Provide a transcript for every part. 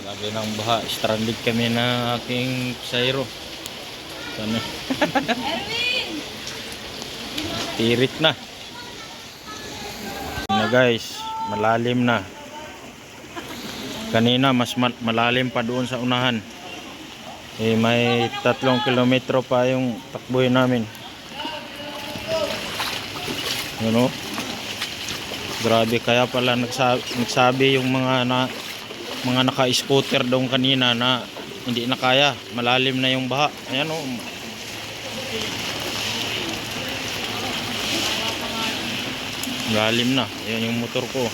Lagi ng baha. Stranded kami na aking sayro. Sana. Tirik na. Na guys, malalim na. Kanina mas malalim pa doon sa unahan. May 3 kilometro pa yung takbuhin namin. Ano? Grabe, kaya pala nagsabi yung mga naka-scooter doon kanina na hindi na kaya, malalim na yung baha. Ayan oh. Malalim na. Ayan yung motor ko.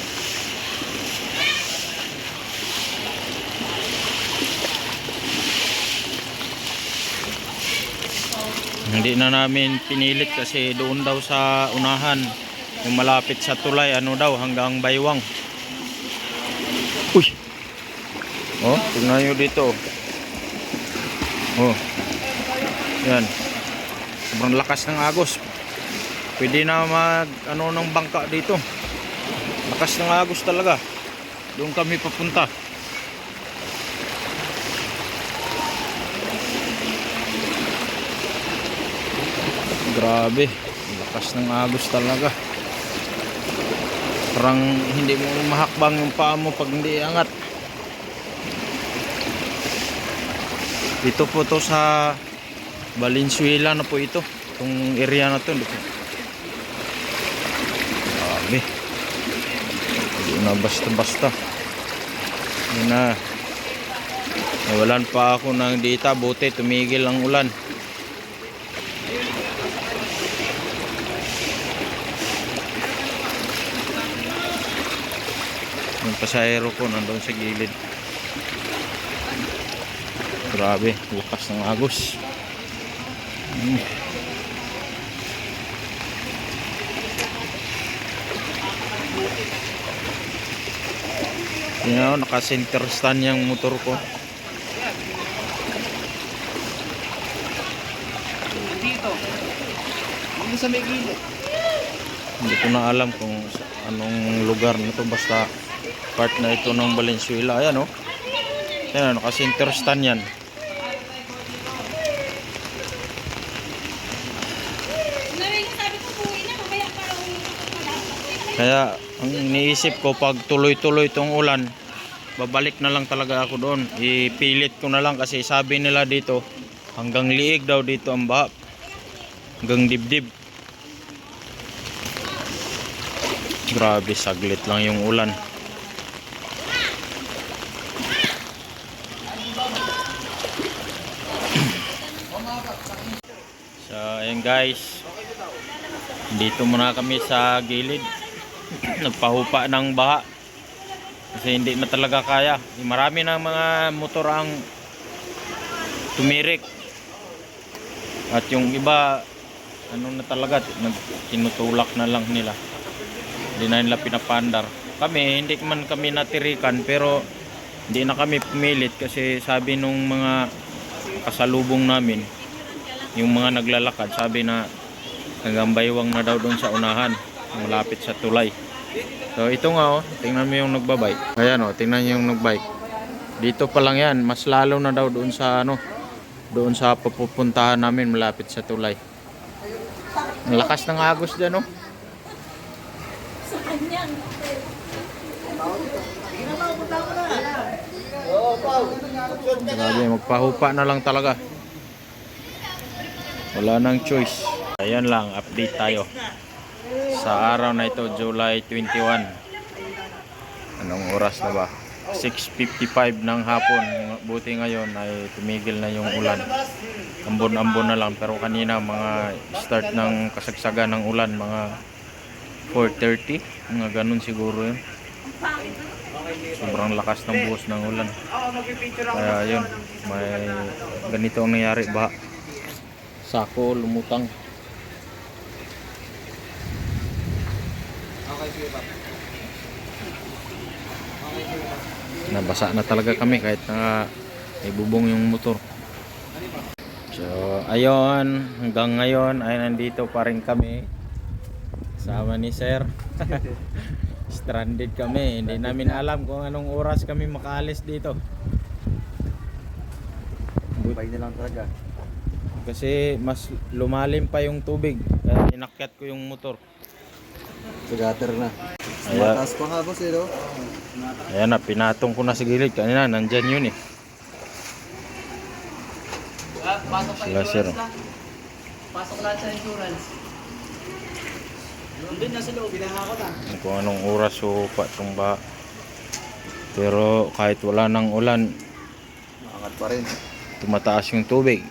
Hindi na namin pinilit kasi doon daw sa unahan, yung malapit sa tulay, ano daw, hanggang Baywang. Uy! Oh, tingnan nyo dito. Oh. Yan. Sobrang lakas ng agos. Pwede na ng bangka dito. Lakas ng agos talaga. Doon kami papunta. Grabe, lakas ng agos talaga. Parang hindi mo mahakbang yung paa mo pag hindi angat. Dito po to sa Valenzuela na po ito. Itong area na to. Grabe. Hindi na basta-basta. Hindi na. Nawalan pa ako ng data. Buti tumigil ang ulan. Yung pasahero ko nandun sa gilid. Grabe, bukas ng agos. Naka-center stand yung motor ko. Dito. Dito sa may gilid. Hindi ko na alam kung anong lugar na to, basta part na ito ng Valenzuela. Ayan o. Ayan, naka-center stand yan. Kaya ang iniisip ko, pag tuloy-tuloy itong ulan, babalik na lang talaga ako doon. Ipilit ko na lang kasi sabi nila dito, hanggang liig daw dito ang baha. Hanggang dibdib. Grabe, saglit lang yung ulan. So, ayan guys. Dito muna kami sa gilid. Nagpahupa ng baha. Kasi hindi na talaga kaya. Marami ng mga motor ang tumirik. At yung iba, ano na talaga, tinutulak na lang nila. Hindi na nila pinapandar. Kami, hindi man kami natirikan, pero hindi na kami pumilit kasi sabi nung mga kasalubong namin, yung mga naglalakad, sabi na hanggang Baywang na daw doon sa unahan, malapit sa tulay. So ito nga oh, tingnan mo yung nagbabike. Ayan oh, tingnan niyo yung nagbike. Dito pa lang yan, mas lalo na daw doon sa doon sa pupuntahan namin malapit sa tulay. Ang lakas ng agos dyan oh. Grabe, magpahupa na lang talaga. Wala nang choice. Ayan lang, update tayo sa araw na ito, July 21. Anong oras na ba? 6:55 ng hapon. Buti ngayon ay tumigil na yung ulan. Ambon-ambon na lang, pero kanina mga start ng kasagsagan ng ulan, mga 4:30, mga ganun siguro yun. Sobrang lakas ng buhos ng ulan. Kaya yun, may ganito ang nangyari, baha. Sako lumutang. Nabasa na talaga kami kahit na ibubong yung motor. So ayun, hanggang ngayon ay nandito pa rin kami sama ni Sir. Stranded kami, hindi namin alam kung anong oras kami makaalis dito. Bay na lang talaga. Kasi mas lumalim pa yung tubig. Kaya inakyat ko yung motor. Sa gutter na. Ayan. Mataas pa nga boss eh, no? Ayan na, pinatong ko na sa gilid. Kanina, nandyan yun eh. Pasok pa Sila, insurance sir. lang. Pasok lahat sa insurance. Doon na sa loob, binahakot ah. Kung anong oras o patumba. Pero kahit wala ng ulan, Maangat pa rin. tumataas yung tubig.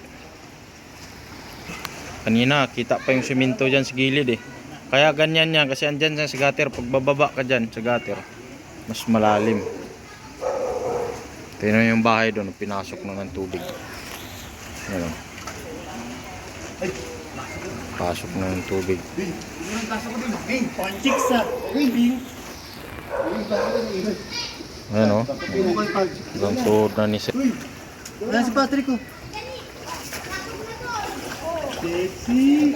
Kanina, kita pa yung simento dyan sa gilid eh. Kaya ganyan yan, kasi andyan sa gutter. Pag bababa ka dyan sa gutter, mas malalim. Tingnan yung bahay doon, pinasok na ng tubig. Ano? Pasok na ng tubig. Ponchicks ah. Ano? Hanggang tuhod na ni Sir. Wala si Patrick ko.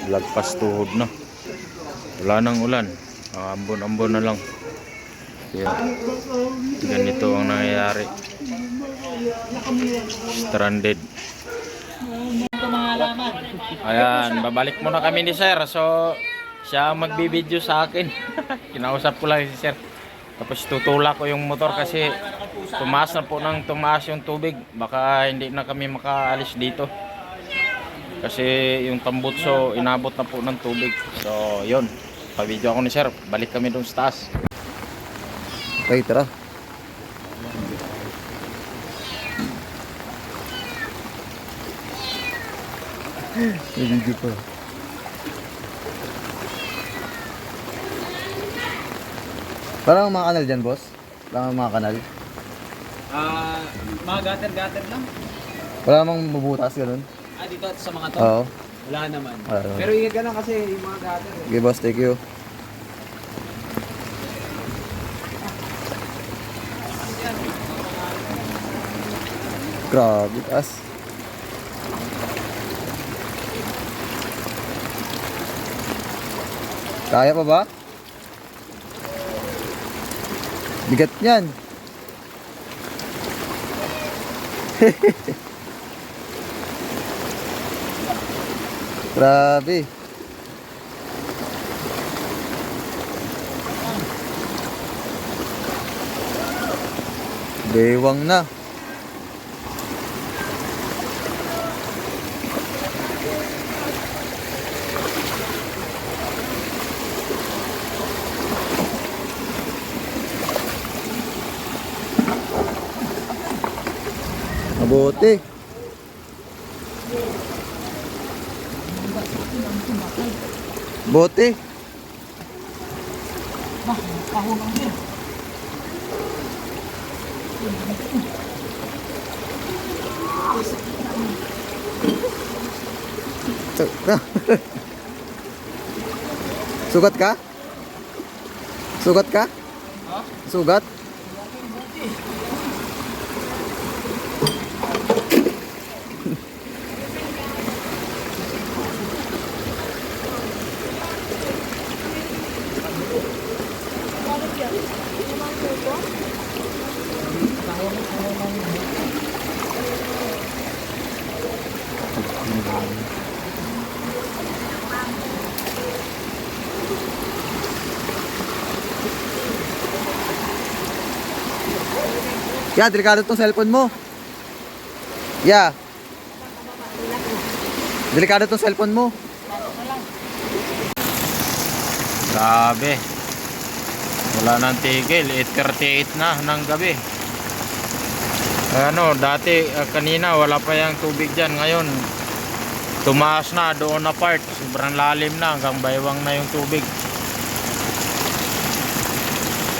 Lagpas tuhod na. Wala nang ulan. Ambon-ambon na lang. Kaya ganito ang nangyayari. Stranded. Ito mga halaman. Ayan, babalik muna kami ni Sir. So, siya ang magbibideo sa akin. Kinausap ko lang si Sir. Tapos tutulak ko yung motor kasi tumaas na po ng tumaas yung tubig. Baka hindi na kami makaalis dito. Kasi yung tambutso inabot na po ng tubig. So, yun. Pa-video ako ni Sir. Balik kami doon sa taas. Okay, tara. May video pa. Parang mga kanal dyan, boss? Parang mga kanal? Mga gutter-gutter lang. Wala namang mabutas, ganun? Dito sa mga to. Oo. Wala naman. Wala naman. Pero ingat ka lang kasi yung mga gutter. Okay, boss, thank you. Grabe, taas. Kaya pa ba? Bigat niyan. Grabe. Bewang na. Mabuti. Bote. Sugat ka? Sugat ka? Sugat? Yeah, delikado tong cellphone mo. Yeah. Delikado tong cellphone mo. Grabe. Wala nang tigil. 8:38 na ng gabi. Ano, dati kanina wala pa yung tubig dyan. Ngayon, tumaas na doon na part. Sobrang lalim na hanggang baywang na yung tubig.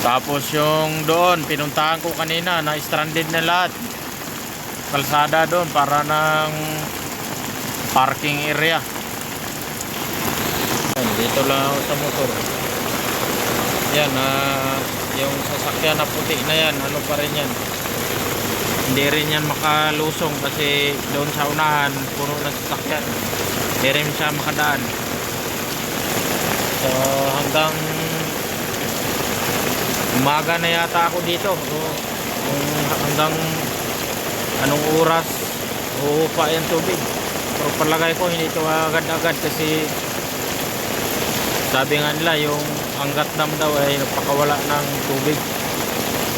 Tapos yung doon, pinuntahan ko kanina na stranded na lahat. Kalsada doon para ng parking area. Dito lang ako sa motor. Yan, yung sasakyan na puti na yan, ano pa rin yan. Hindi rin yan makalusong kasi doon sa unahan, puno ng sasakyan. Hindi rin siya makadaan. So hanggang umaga na yata ako dito. So, hanggang anong oras uupa yung tubig. Pero palagay ko hindi ito agad-agad kasi sabi nga nila yung Angat Dam daw ay napakawala ng tubig.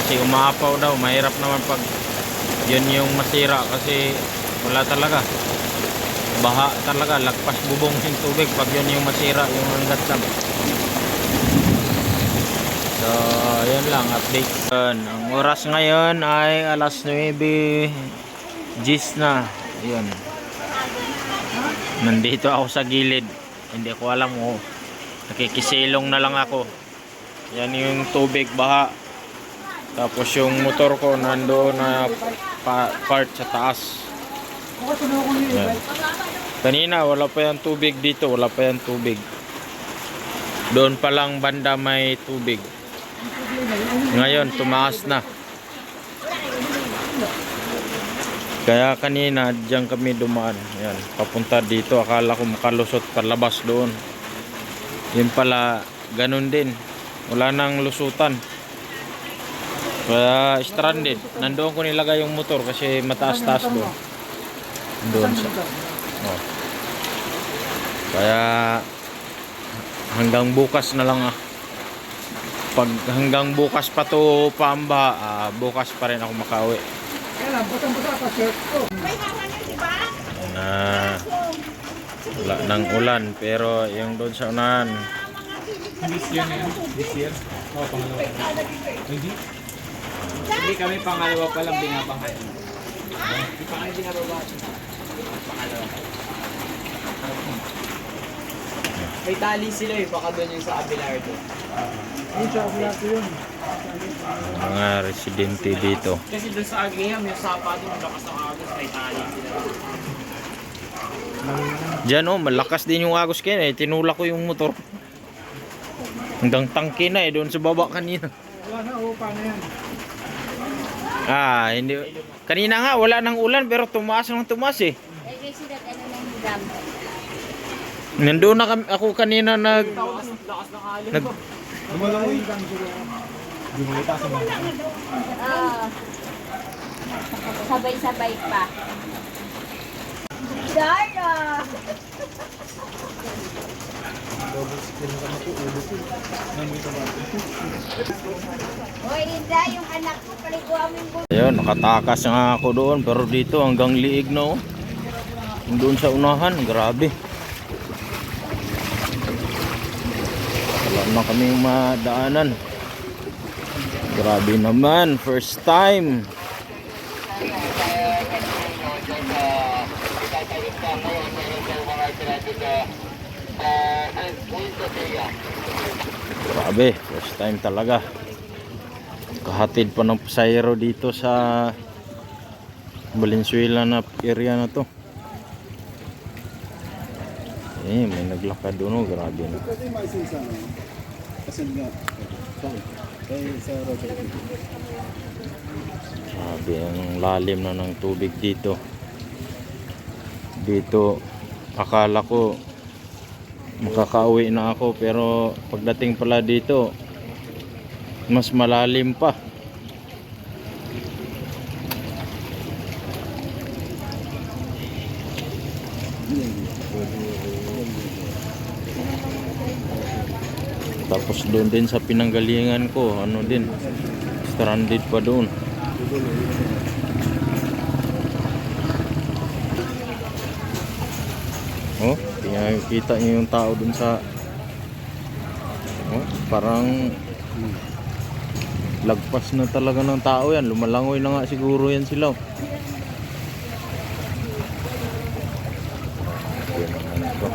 Kasi umaapaw daw, mahirap naman pag yun yung masira kasi wala talaga. Baha talaga, lagpas bubong yung tubig pag yun yung masira yung Angat Dam. So, yun lang, update. Ang oras ngayon ay alas 9:10 na. Yun. Nandito ako sa gilid. Hindi ko alam kung nakikisilong na lang ako. Yan yung tubig, baha. Tapos yung motor ko nandoon na part sa taas. Yan. Kanina wala pa yung tubig dito. Wala pa yung tubig. Doon pa lang banda may tubig. Ngayon tumaas na. Kaya kanina diyan kami dumaan. Yan, papunta dito. Akala ko makalusot palabas doon. Yun pala ganun din. Wala nang lusutan. Kaya stranded. Nandoon ko nilagay yung motor kasi mataas-taas doon. Doon sa. Oh. Kaya hanggang bukas na lang pag hanggang bukas pa to Pamba, bukas pa rin ako makauwi. Wala nang ulan pero yung doon sa unahan. This year na yun? This year? Oo, pangalawa. Hindi? Hindi kami pangalawa pa lang binabahan. Hindi pa kayo binababa. Pangalawa. May tali sila eh, baka doon yung sa Abelardo. Mga residente dito. Kasi doon sa Agriam, yung sapa doon, lakas ng agos, may tali sila. Diyan malakas din yung agos kaya tinulak ko yung motor. Hanggang tangke na doon sa baba kanina. Wala na, upa na yan. Hindi. Kanina nga wala nang ulan pero tumaas ng tumaas eh. Kasi ano na yung dam. Nandoon na ako kanina Lakas ng alin ko. Lumalangoy yung dam siguro. Sabay-sabay pa. Dara! Hoy, Linda, yung anak ko, paliguan mo yung buto. Ayun, nakatakas nga ako doon pero dito hanggang liig na oh. Doon sa unahan, grabe. Wala na kaming madaanan. Grabe naman, first time. Grabe, first time talaga. Kahatid pa ng pasayro dito sa Valenzuela na area na to. May naglakad doon, grabe na. Kasi may sinsana. Kasi nga. Sa road. Grabe, ang lalim na ng tubig dito. Dito, akala ko makakauwi na ako pero pagdating pala dito, mas malalim pa. Tapos doon din sa pinanggalingan ko, ano din, stranded pa doon. Oh, kita niyo yung tao doon sa parang lagpas na talaga ng tao yan. Lumalangoy na nga siguro yan sila. Yan naman ito.